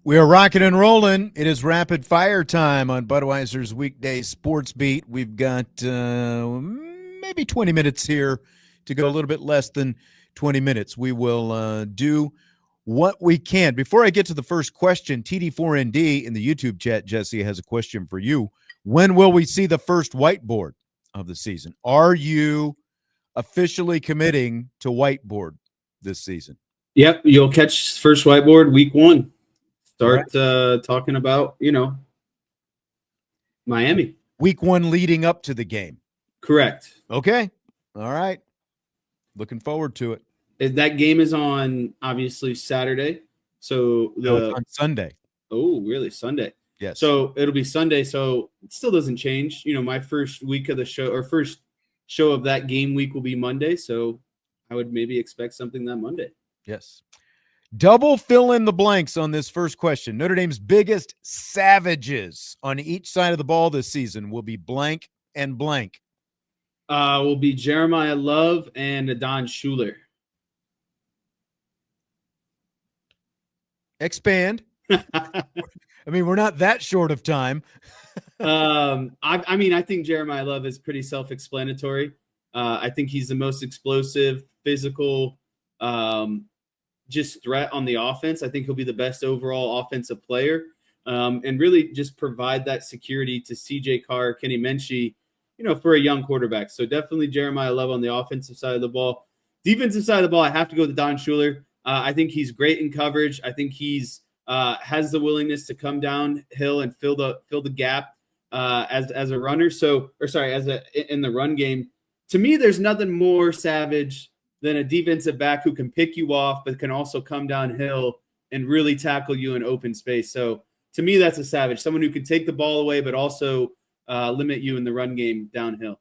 We are rocking and rolling. It is rapid fire time on Budweiser's weekday sports beat. We've got maybe 20 minutes here to go, a little bit less than 20 minutes. We will do what we can. Before I get to the first question, TD4ND in the YouTube chat, Jesse, has a question for you. When will we see the first whiteboard of the season? Are you officially committing to whiteboard this season? Yep, you'll catch first whiteboard week 1. Start right. Talking about, Miami. Week 1 leading up to the game. Correct. Okay. All right. Looking forward to it. That game is on, obviously, Saturday. So it's on Sunday. Oh, really? Sunday? Yes. So it'll be Sunday. So it still doesn't change. My first week of the show, or first show of that game week, will be Monday. So I would maybe expect something that Monday. Yes. Double fill in the blanks on this first question. Notre Dame's biggest savages on each side of the ball this season will be blank and blank. Will be Jeremiah Love and Don Schuler. Expand. I mean, we're not that short of time. I think Jeremiah Love is pretty self-explanatory. I think he's the most explosive, physical, just threat on the offense. I think he'll be the best overall offensive player, and really just provide that security to CJ Carr, Kenny Menchie, for a young quarterback. So definitely Jeremiah Love on the offensive side of the ball. Defensive side of the ball, I have to go with Don Schuler. I think he's great in coverage. I think he's has the willingness to come downhill and fill the gap as a runner. In the run game. To me, there's nothing more savage than a defensive back who can pick you off, but can also come downhill and really tackle you in open space. So to me, that's a savage, someone who can take the ball away, but also limit you in the run game downhill.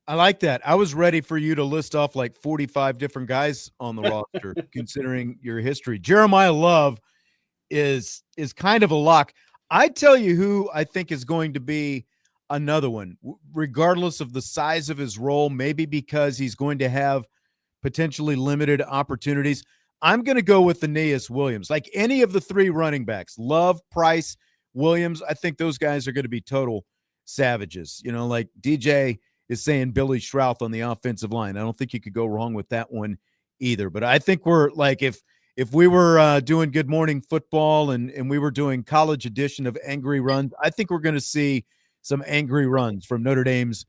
I like that. I was ready for you to list off like 45 different guys on the roster, considering your history. Jeremiah Love is kind of a lock. I tell you who I think is going to be another one, regardless of the size of his role, maybe because he's going to have potentially limited opportunities. I'm going to go with Aeneas Williams. Like any of the 3 running backs, Love, Price, Williams, I think those guys are going to be total savages. Like DJ is saying Billy Schrauth on the offensive line. I don't think you could go wrong with that one either. But I think we're like, if we were doing Good Morning Football and we were doing college edition of Angry Runs, I think we're going to see some angry runs from Notre Dame's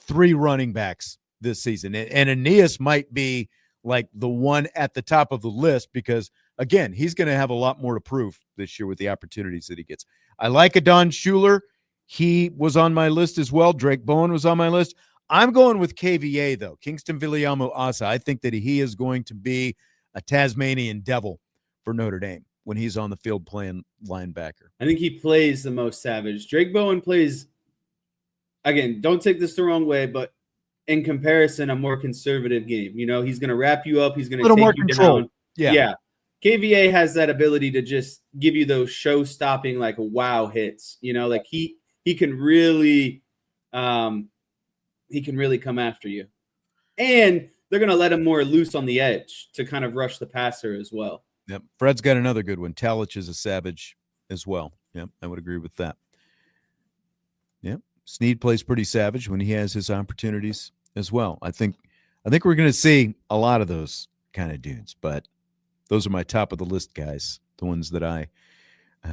3 running backs this season. And Aeneas might be like the one at the top of the list because, again, he's going to have a lot more to prove this year with the opportunities that he gets. I like a Don Schuler. He was on my list as well. Drake Bowen was on my list. I'm going with KVA, though, Kingston Viliamo Asa. I think that he is going to be a Tasmanian devil for Notre Dame when he's on the field playing linebacker. I think he plays the most savage. Drake Bowen plays, again, don't take this the wrong way, but in comparison, a more conservative game. He's going to wrap you up. He's going to take you down. Yeah. KVA has that ability to just give you those show-stopping, like, wow hits. Like he can really come after you. And they're going to let him more loose on the edge to kind of rush the passer as well. Yep. Fred's got another good one. Talich is a savage as well. Yep, I would agree with that. Yep. Snead plays pretty savage when he has his opportunities as well. I think we're going to see a lot of those kind of dudes, but those are my top of the list guys, the ones that I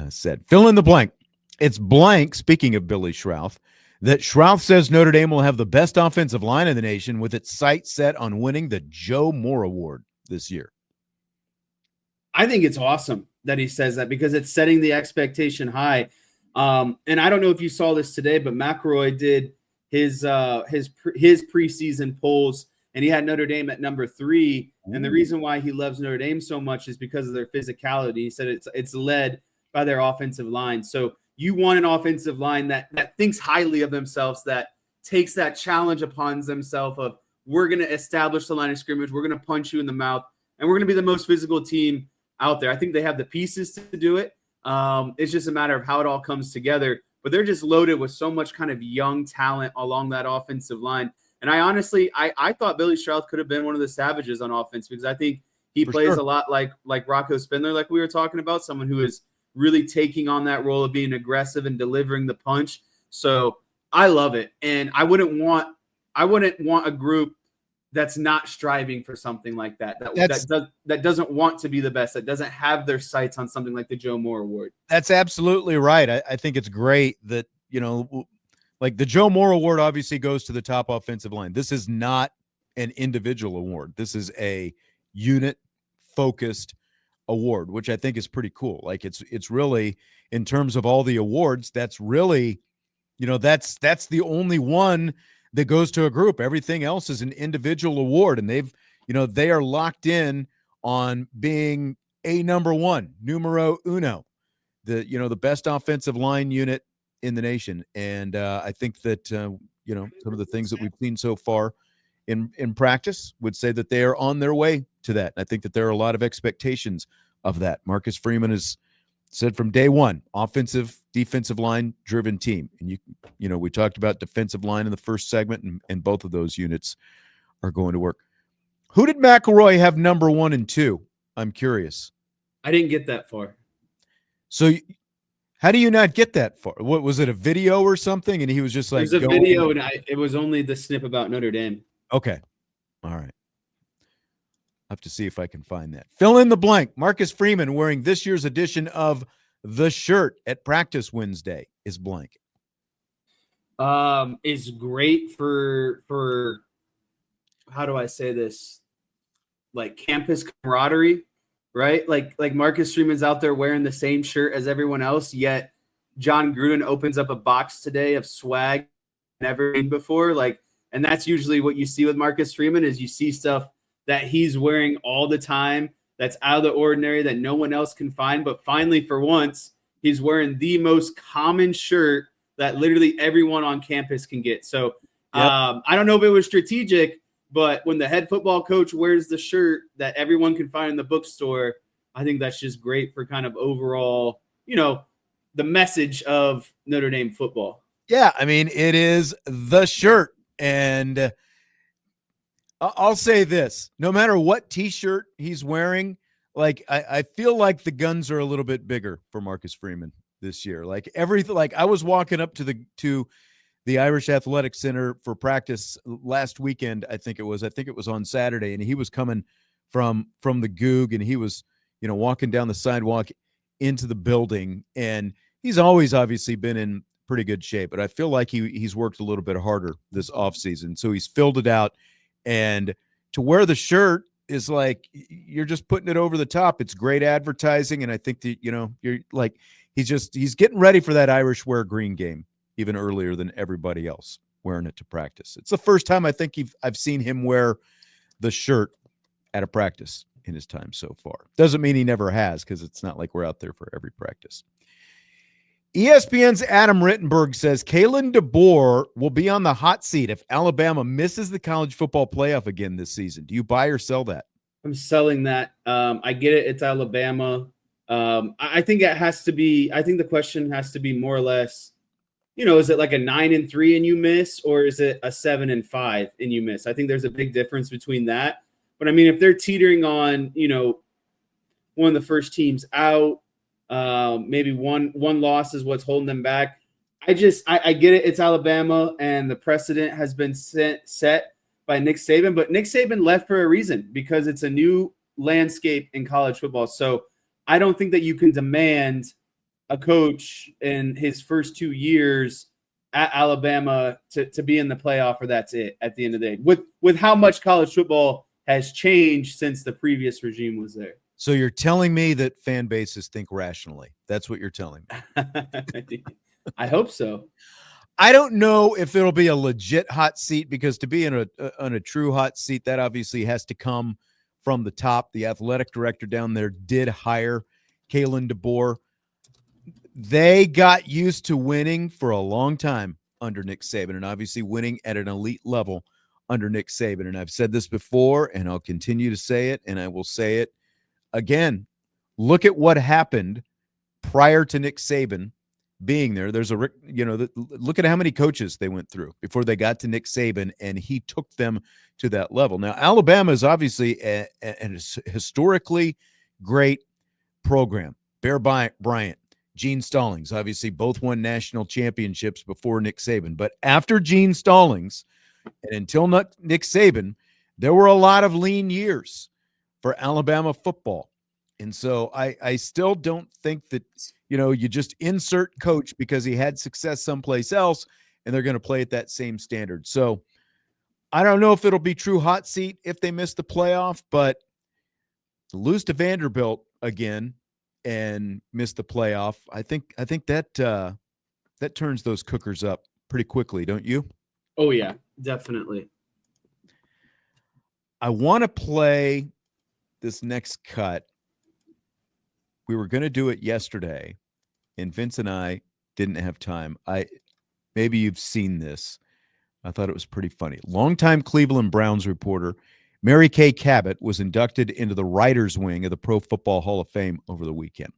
said. Fill in the blank. It's blank, speaking of Billy Schrauth, that Schrauth says Notre Dame will have the best offensive line in the nation with its sights set on winning the Joe Moore Award this year. I think it's awesome that he says that because it's setting the expectation high. And I don't know if you saw this today, but McElroy did his preseason polls, and he had Notre Dame at number 3. Ooh. And the reason why he loves Notre Dame so much is because of their physicality. He said it's led by their offensive line. So you want an offensive line that thinks highly of themselves, that takes that challenge upon themselves of, we're going to establish the line of scrimmage, we're going to punch you in the mouth, and we're going to be the most physical team out there. I think they have the pieces to do it. It's just a matter of how it all comes together. But they're just loaded with so much kind of young talent along that offensive line. And I honestly thought Billy Schrauth could have been one of the savages on offense because I think He For plays sure. a lot like Rocco Spindler, like we were talking about, someone who is really taking on that role of being aggressive and delivering the punch. So I love it. And I wouldn't want a group that's not striving for something like that. That doesn't want to be the best, that doesn't have their sights on something like the Joe Moore Award. That's absolutely right. I think it's great that, like the Joe Moore Award obviously goes to the top offensive line. This is not an individual award. This is a unit focused award, which I think is pretty cool. Like it's really, in terms of all the awards, that's really, that's the only one that goes to a group. Everything else is an individual award, and they are locked in on being a number one, numero uno, the best offensive line unit in the nation. And I think that some of the things that we've seen so far in practice would say that they are on their way to that. And I think that there are a lot of expectations of that. Marcus Freeman has said from day one, offensive, defensive line driven team. And we talked about defensive line in the first segment, and both of those units are going to work. Who did McElroy have number 1 and 2? I'm curious. I didn't get that far. So how do you not get that far? What was it, a video or something? And he was just like, there's a video, and it was only the snip about Notre Dame. Okay. All right. I'll have to see if I can find that. Fill in the blank. Marcus Freeman wearing this year's edition of the shirt at practice Wednesday is blank. Is great for how do I say this? Like campus camaraderie, right? Like Marcus Freeman's out there wearing the same shirt as everyone else, yet John Gruden opens up a box today of swag never seen before. And that's usually what you see with Marcus Freeman, is you see stuff that he's wearing all the time that's out of the ordinary, that no one else can find. But finally, for once, he's wearing the most common shirt that literally everyone on campus can get. So I don't know if it was strategic, but when the head football coach wears the shirt that everyone can find in the bookstore, I think that's just great for kind of overall, the message of Notre Dame football. Yeah, I mean, it is the shirt. And I'll say this, no matter what T-shirt he's wearing, I feel like the guns are a little bit bigger for Marcus Freeman this year. Everything, I was walking up to the Irish Athletic Center for practice last weekend. I think it was on Saturday, and he was coming from the Goog, and he was, walking down the sidewalk into the building, and he's always obviously been in pretty good shape, but I feel like he's worked a little bit harder this offseason. So he's filled it out, and to wear the shirt is like, you're just putting it over the top. It's great advertising. And I think that, you're like, he's getting ready for that Irish wear green game even earlier than everybody else wearing it to practice. It's the first time I think I've seen him wear the shirt at a practice in his time so far. Doesn't mean he never has, because it's not like we're out there for every practice. ESPN's Adam Rittenberg says Kalen DeBoer will be on the hot seat if Alabama misses the college football playoff again this season. Do you buy or sell that? I'm selling that. I get it. It's Alabama. I think it has to be. I think the question has to be more or less, is it like a 9-3 and you miss, or is it a 7-5 and you miss? I think there's a big difference between that. But I mean, if they're teetering on, one of the first teams out, maybe one loss is what's holding them back. I get it. It's Alabama, and the precedent has been set by Nick Saban, but Nick Saban left for a reason, because it's a new landscape in college football. So I don't think that you can demand a coach in his first 2 years at Alabama to be in the playoff, or that's it at the end of the day, with how much college football has changed since the previous regime was there. So you're telling me that fan bases think rationally. That's what you're telling me. I hope so. I don't know if it'll be a legit hot seat, because to be in a true hot seat, that obviously has to come from the top. The athletic director down there did hire Kalen DeBoer. They got used to winning for a long time under Nick Saban, and obviously winning at an elite level under Nick Saban. And I've said this before, and I'll continue to say it, and I will say it again. Look at what happened prior to Nick Saban being there. There's look at how many coaches they went through before they got to Nick Saban, and he took them to that level. Now, Alabama is obviously a historically great program. Bear Bryant, Gene Stallings, obviously both won national championships before Nick Saban. But after Gene Stallings and until Nick Saban, there were a lot of lean years for Alabama football. And so I still don't think that, you just insert coach because he had success someplace else and they're going to play at that same standard. So I don't know if it'll be true hot seat if they miss the playoff, but lose to Vanderbilt again and miss the playoff, I think that that turns those cookers up pretty quickly, don't you? Oh yeah, definitely. I want to play this next cut. We were going to do it yesterday, and Vince and I didn't have time. Maybe you've seen this. I thought it was pretty funny. Longtime Cleveland Browns reporter Mary Kay Cabot was inducted into the writers' wing of the Pro Football Hall of Fame over the weekend.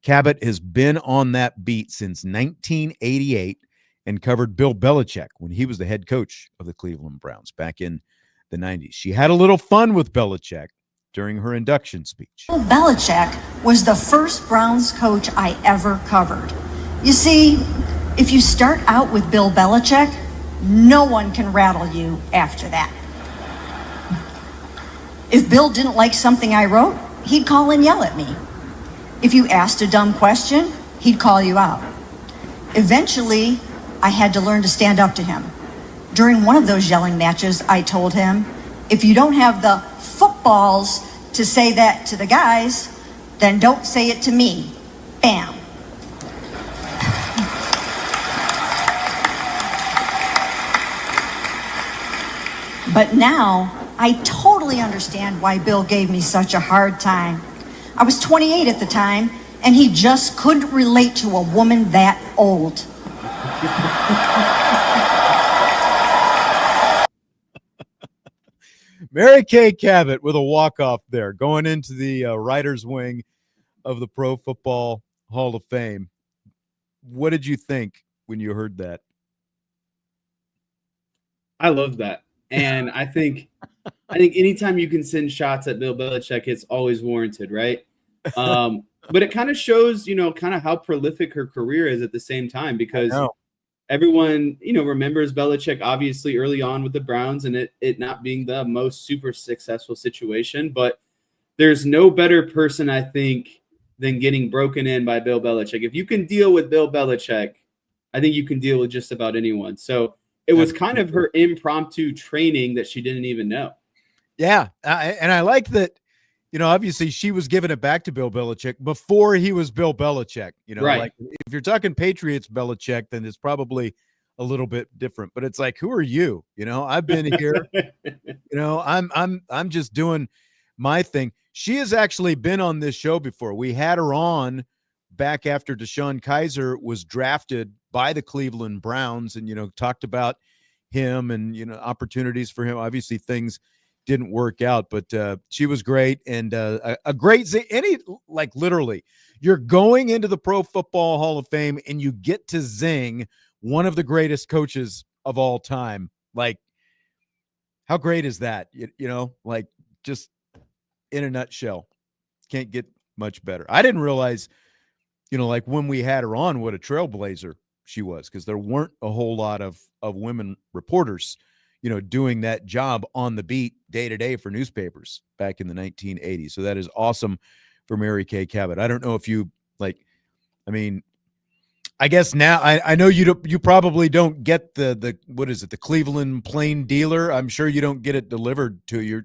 Cabot has been on that beat since 1988 and covered Bill Belichick when he was the head coach of the Cleveland Browns back in the 90s. She had a little fun with Belichick during her induction speech. Bill Belichick was the first Browns coach I ever covered. You see, if you start out with Bill Belichick, no one can rattle you after that. If Bill didn't like something I wrote, he'd call and yell at me. If you asked a dumb question, he'd call you out. Eventually, I had to learn to stand up to him. During one of those yelling matches, I told him, if you don't have the footballs to say that to the guys, then don't say it to me. Bam. But now, I totally understand why Bill gave me such a hard time. I was 28 at the time, and he just couldn't relate to a woman that old. Mary Kay Cabot with a walk-off there, going into the writers' wing of the Pro Football Hall of Fame. What did you think when you heard that? I love that. And I think anytime you can send shots at Bill Belichick, it's always warranted, right? But it kind of shows, kind of how prolific her career is at the same time, because everyone, remembers Belichick obviously early on with the Browns and it not being the most super successful situation. But there's no better person, I think, than getting broken in by Bill Belichick. If you can deal with Bill Belichick, I think you can deal with just about anyone. So it was kind of her impromptu training that she didn't even know. Yeah. And I like that, obviously she was giving it back to Bill Belichick before he was Bill Belichick. Right. Like if you're talking Patriots Belichick, then it's probably a little bit different. But it's like, who are you? I've been here. I'm just doing my thing. She has actually been on this show before. We had her on back after DeShone Kizer was drafted by the Cleveland Browns and, talked about him and, opportunities for him. Obviously things didn't work out, but she was great and a great literally you're going into the Pro Football Hall of Fame and you get to zing one of the greatest coaches of all time. Like, how great is that? Like just in a nutshell, can't get much better. I didn't realize, like when we had her on, what a trailblazer she was, because there weren't a whole lot of women reporters doing that job on the beat day to day for newspapers back in the 1980s. So that is awesome for Mary Kay Cabot. I don't know if you I guess now I know you probably don't get the what is it, the Cleveland Plain Dealer. I'm sure you don't get it delivered to you.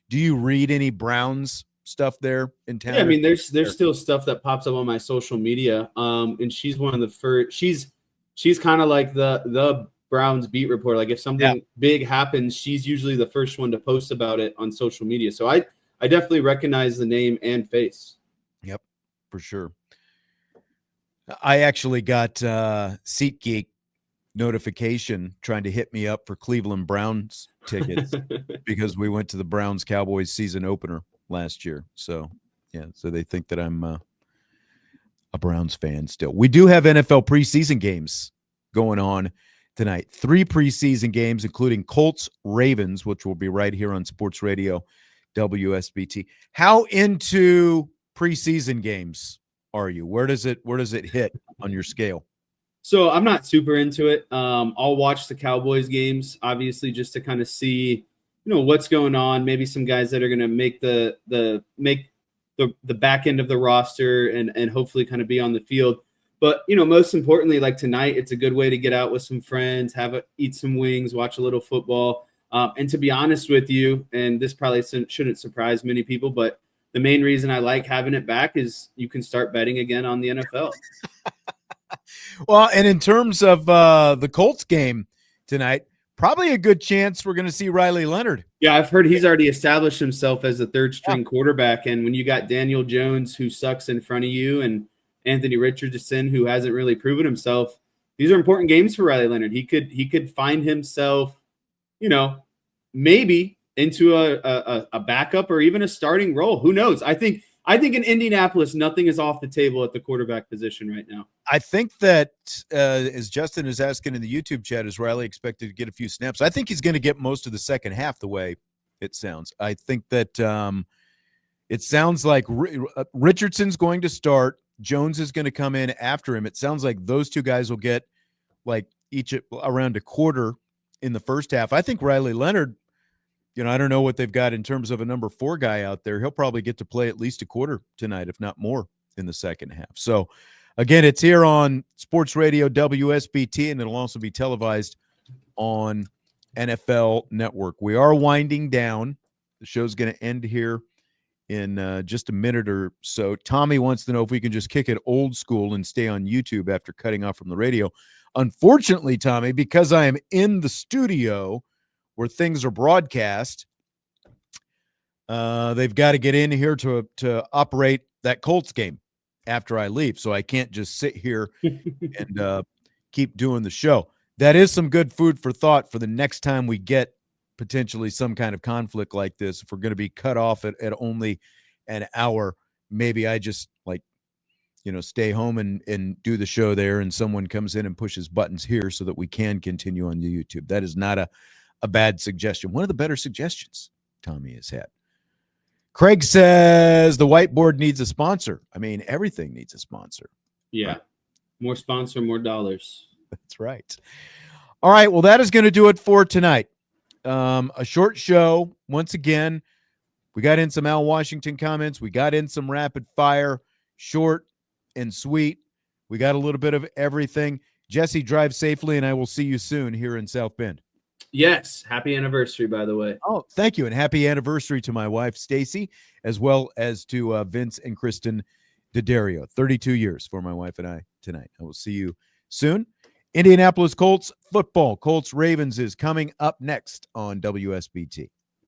Do you read any Browns stuff there in town? Yeah, I mean, there's still stuff that pops up on my social media. And she's one of the first. She's kind of like the Browns beat reporter. Like if something big happens, she's usually the first one to post about it on social media. So I definitely recognize the name and face. Yep, for sure. I actually got SeatGeek notification trying to hit me up for Cleveland Browns tickets because we went to the Browns Cowboys season opener last year. So yeah, so they think that I'm a a Browns fan still. We do have NFL preseason games going on tonight. 3 preseason games, including Colts Ravens, which will be right here on Sports Radio WSBT. How into preseason games are you? Where does it hit on your scale? So I'm not super into it. I'll watch the Cowboys games, obviously, just to kind of see, what's going on. Maybe some guys that are going to make the back end of the roster and hopefully kind of be on the field. But, most importantly, like tonight, it's a good way to get out with some friends, eat some wings, watch a little football. And to be honest with you, and this probably shouldn't surprise many people, but the main reason I like having it back is you can start betting again on the NFL. Well, and in terms of the Colts game tonight, probably a good chance we're going to see Riley Leonard. Yeah, I've heard he's already established himself as a third-string quarterback, and when you got Daniel Jones, who sucks in front of you, and Anthony Richardson, who hasn't really proven himself, these are important games for Riley Leonard. He could find himself, maybe into a backup or even a starting role. Who knows? I think in Indianapolis, nothing is off the table at the quarterback position right now. I think that, as Justin is asking in the YouTube chat, is Riley expected to get a few snaps? I think he's going to get most of the second half the way it sounds. I think that it sounds like Richardson's going to start. Jones is going to come in after him. It sounds like those two guys will get like each around a quarter in the first half. I think Riley Leonard, I don't know what they've got in terms of a number 4 guy out there. He'll probably get to play at least a quarter tonight, if not more, in the second half. So, again, it's here on Sports Radio WSBT, and it'll also be televised on NFL Network. We are winding down. The show's going to end here in just a minute or so. Tommy wants to know if we can just kick it old school and stay on YouTube after cutting off from the radio. Unfortunately, Tommy, because I am in the studio where things are broadcast, they've got to get in here to operate that Colts game after I leave. So I can't just sit here and keep doing the show. That is some good food for thought for the next time we get potentially some kind of conflict like this. If we're going to be cut off at only an hour, maybe I just stay home and do the show there, and someone comes in and pushes buttons here so that we can continue on the YouTube. That is not a bad suggestion. One of the better suggestions Tommy has had. Craig says the whiteboard needs a sponsor. I mean, everything needs a sponsor. Yeah. Right? More sponsor, more dollars. That's right. All right. Well, that is going to do it for tonight. A short show. Once again, we got in some Al Washington comments. We got in some rapid fire, short and sweet. We got a little bit of everything. Jesse, drive safely, and I will see you soon here in South Bend. Yes. Happy anniversary, by the way. Oh, thank you. And happy anniversary to my wife, Stacy, as well as to Vince and Kristen D'Addario. 32 years for my wife and I tonight. I will see you soon. Indianapolis Colts football. Colts Ravens is coming up next on WSBT.